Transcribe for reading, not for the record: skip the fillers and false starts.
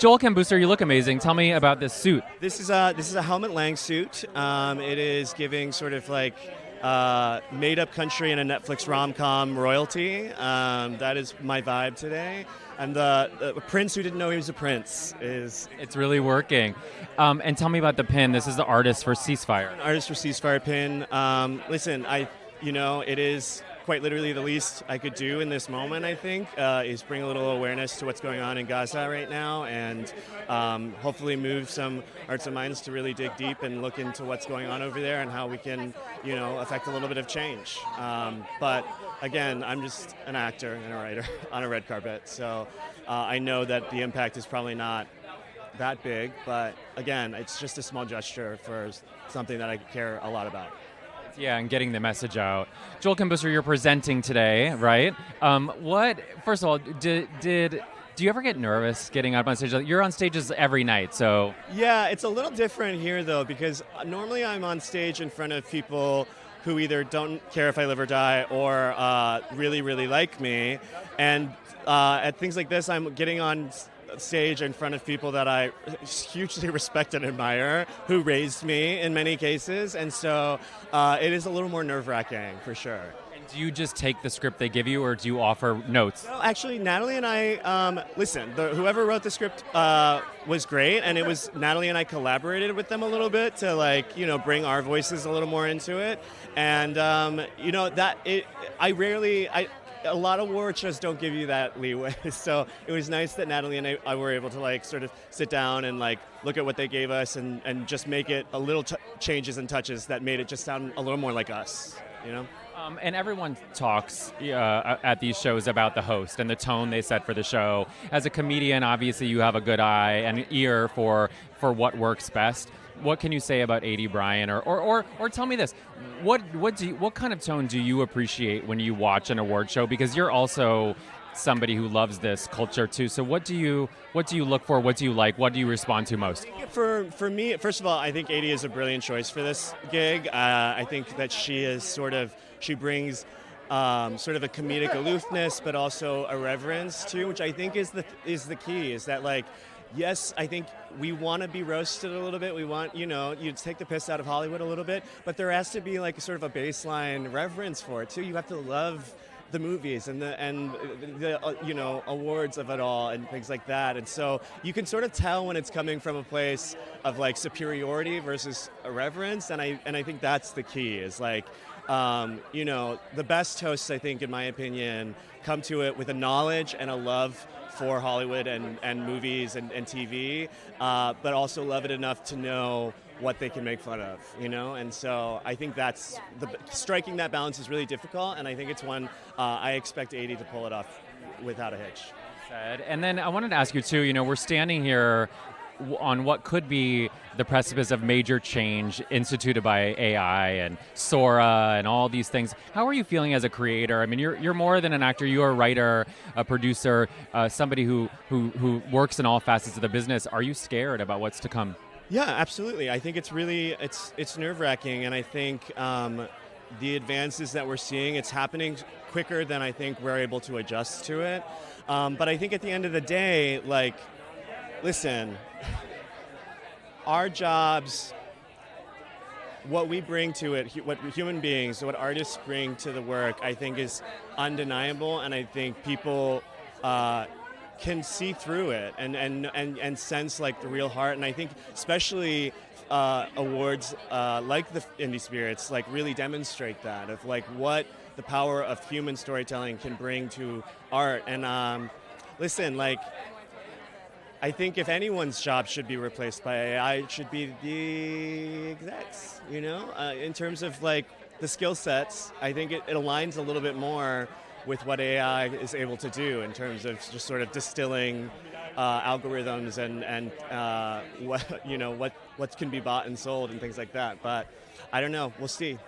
Joel Kim Booster, you look amazing. Tell me about this suit. This is a Helmut Lang suit. It is giving sort of like made up country in a Netflix rom-com royalty. That is my vibe today. And the prince who didn't know he was a prince is It's really working. And tell me about the pin. This is the Artist for Ceasefire. an Artist for Ceasefire pin. Listen, it is quite literally the least I could do in this moment, I think, is bring a little awareness to what's going on in Gaza right now and hopefully move some hearts and minds to really dig deep and look into what's going on over there and how we can, affect a little bit of change. But again, I'm just an actor and a writer on a red carpet, so I know that the impact is probably not that big, but again, it's just a small gesture for something that I care a lot about. Yeah, and getting the message out. Joel Kim Booster, you're presenting today, right? First of all, do you ever get nervous getting up on stage? You're on stages every night, so. Yeah, it's a little different here, though, because normally I'm on stage in front of people who either don't care if I live or die or really, really like me. And at things like this, I'm getting on stage in front of people that I hugely respect and admire, who raised me in many cases. And so it is a little more nerve-wracking, for sure. Do you just take the script they give you, or do you offer notes? Well, actually, Natalie and I, whoever wrote the script was great, and it was Natalie and I collaborated with them a little bit to bring our voices a little more into it. And a lot of award shows don't give you that leeway, so it was nice that Natalie and I were able to sort of sit down and look at what they gave us and just make it a little changes and touches that made it just sound a little more like us, And everyone talks at these shows about the host and the tone they set for the show. As a comedian, obviously you have a good eye and ear for what works best. What can you say about Aidy Bryant, or tell me this: what kind of tone do you appreciate when you watch an award show? Because you're also somebody who loves this culture too. So what do you look for? What do you like? What do you respond to most? For me, first of all, I think Aidy is a brilliant choice for this gig. I think that she brings sort of a comedic aloofness, but also a reverence too, which I think is the key. Is that yes, I think we want to be roasted a little bit. We want, you take the piss out of Hollywood a little bit, but there has to be sort of a baseline reverence for it too. You have to love the movies and the awards of it all and things like that. And so you can sort of tell when it's coming from a place of superiority versus irreverence. And I think that's the key is the best hosts, I think, in my opinion, come to it with a knowledge and a love for Hollywood and movies and TV, but also love it enough to know what they can make fun of, And so I think striking that balance is really difficult, and I think it's one I expect Aidy to pull it off without a hitch. And then I wanted to ask you too, we're standing here on what could be the precipice of major change instituted by AI and Sora and all these things. How are you feeling as a creator? I mean, you're more than an actor. You're a writer, a producer, somebody who works in all facets of the business. Are you scared about what's to come? Yeah, absolutely. I think it's really it's nerve-wracking, and I think the advances that we're seeing, it's happening quicker than I think we're able to adjust to it. But I think at the end of the day, listen, our jobs, what we bring to it, what human beings, what artists bring to the work, I think is undeniable, and I think people can see through it and sense the real heart. And I think especially awards like the Indie Spirits really demonstrate that of what the power of human storytelling can bring to art. And listen, I think if anyone's job should be replaced by AI, it should be the execs, in terms of the skill sets. I think it aligns a little bit more with what AI is able to do in terms of just sort of distilling algorithms and what can be bought and sold and things like that. But I don't know. We'll see.